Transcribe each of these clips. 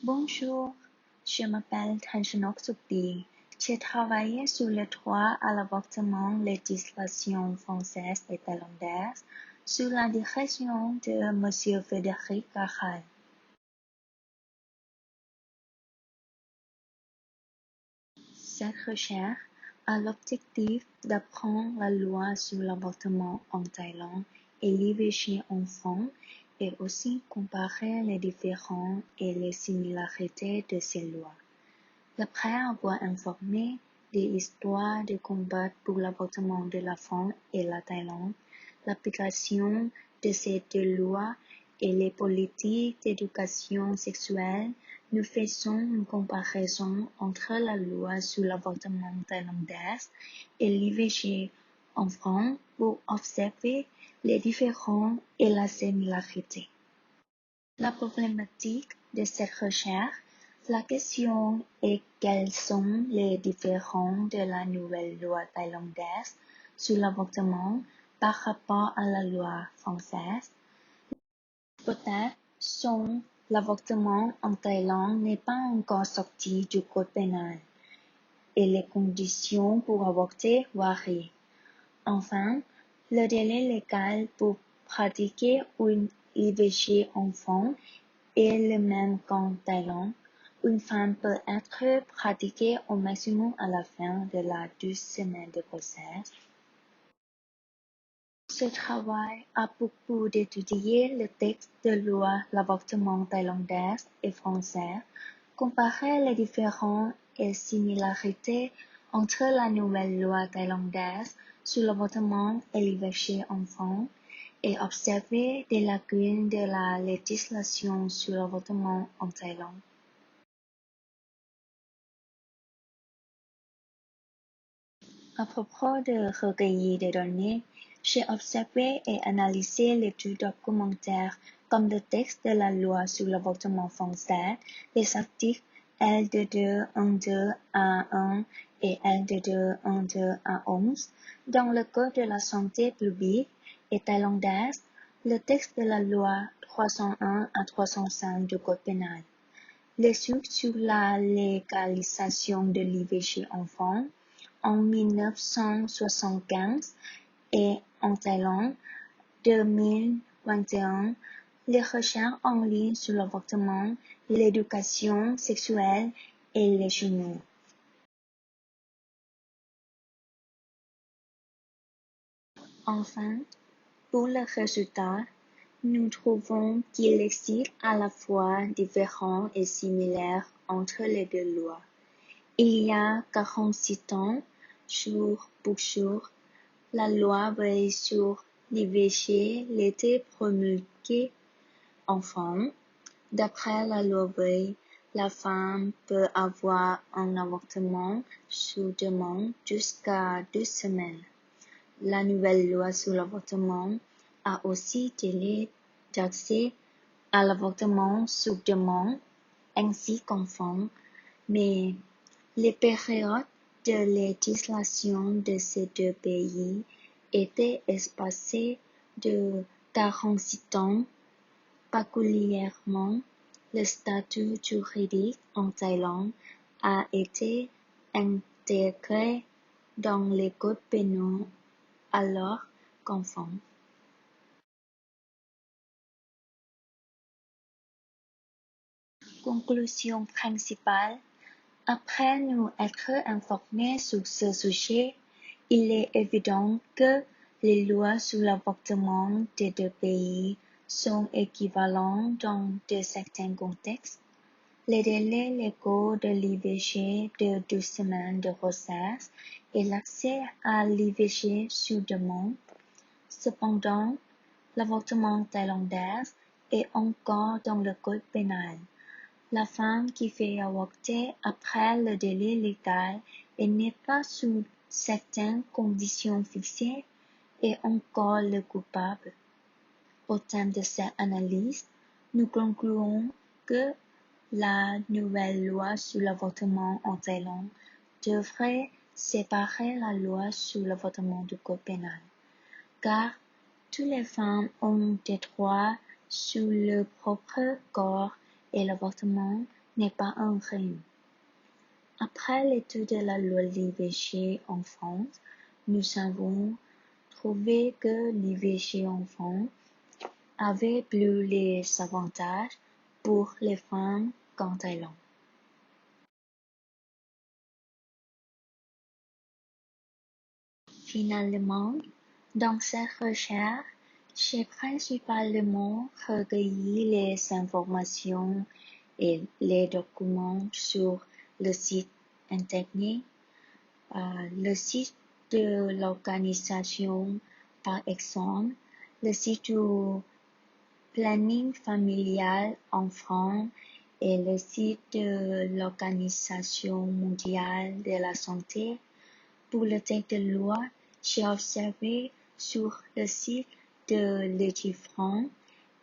Bonjour, je m'appelle Thanshanok Sukdi. J'ai travaillé sur le droit à l'avortement, législation française et thaïlandaise, sous la direction de Monsieur Frédéric Carral. Cette recherche a l'objectif d'apprendre la loi sur l'avortement en Thaïlande et l'IVG en France et aussi comparer les différences et les similarités de ces lois. Après avoir informé des histoires de combat pour l'avortement de la France et la Thaïlande, l'application de ces deux lois et les politiques d'éducation sexuelle, nous faisons une comparaison entre la loi sur l'avortement thaïlandaise et l'IVG en France pour observer les différences et la similarité. La problématique de cette recherche. La question est quelles sont les différences de la nouvelle loi thaïlandaise sur l'avortement par rapport à la loi française. Peut-être sont l'avortement en Thaïlande n'est pas encore sorti du code pénal et les conditions pour avorter varient. Enfin, le délai légal pour pratiquer une IVG en France est le même qu'en Thaïlande. Une femme peut être pratiquée au maximum à la fin de la 12 semaines de grossesse. Ce travail a pour but d'étudier le texte de loi l'avortement thaïlandaise et français, comparer les différences et similarités entre la nouvelle loi thaïlandaise sur l'avortement et l'IVG en France et observer des lacunes de la législation sur l'avortement en Thaïlande. À propos de recueillir des données, j'ai observé et analysé les deux documentaires comme le texte de la loi sur l'avortement français, les articles L2212A1 et L2212A11 dans le Code de la santé publique et thaïlandaise, le texte de la loi 301 à 305 du Code pénal. Les suites sur la légalisation de l'IVG en France en 1975 et en Thaïlande 2021, les recherches en ligne sur l'avortement, l'éducation sexuelle et les journaux. Enfin, pour le résultat, nous trouvons qu'il existe à la fois différences et similaires entre les deux lois. Il y a 46 ans, jour pour jour, la loi veille sur l'IVG était promulguée en France. D'après la loi veille, la femme peut avoir un avortement sous demande jusqu'à 2 semaines. La nouvelle loi sur l'avortement a aussi délai d'accès à l'avortement sous demande ainsi qu'en France, mais les périodes de législation de ces deux pays étaient espacées de 46 ans. Particulièrement, le statut juridique en Thaïlande a été intégré dans les codes pénaux alors qu'en France. Conclusion principale. Après nous être informés sur ce sujet, il est évident que les lois sur l'avortement des deux pays sont équivalentes dans de certains contextes. Les délais légaux de l'IVG de 12 semaines de grossesse et l'accès à l'IVG sous demande. Cependant, l'avortement thaïlandais est encore dans le code pénal. La femme qui fait avorter après le délai légal et n'est pas sous certaines conditions fixées est encore le coupable. Au terme de cette analyse, nous concluons que la nouvelle loi sur l'avortement en Thaïlande devrait séparer la loi sur l'avortement du code pénal, car toutes les femmes ont des droits sur leur propre corps et l'avortement n'est pas un crime. Après l'étude de la loi l'IVG en France, nous avons trouvé que l'IVG en France avait plus les avantages pour les femmes qu'en Thaïlande. Finalement, dans cette recherche, j'ai principalement recueilli les informations et les documents sur le site internet, le site de l'organisation, par exemple, le site du planning familial en France et le site de l'Organisation mondiale de la santé. Pour le texte de loi, j'ai observé sur le site de Légifrance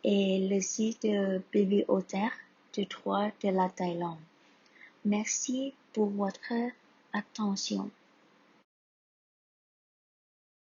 et le site de Bibliothèque de droit de la Thaïlande. Merci pour votre attention.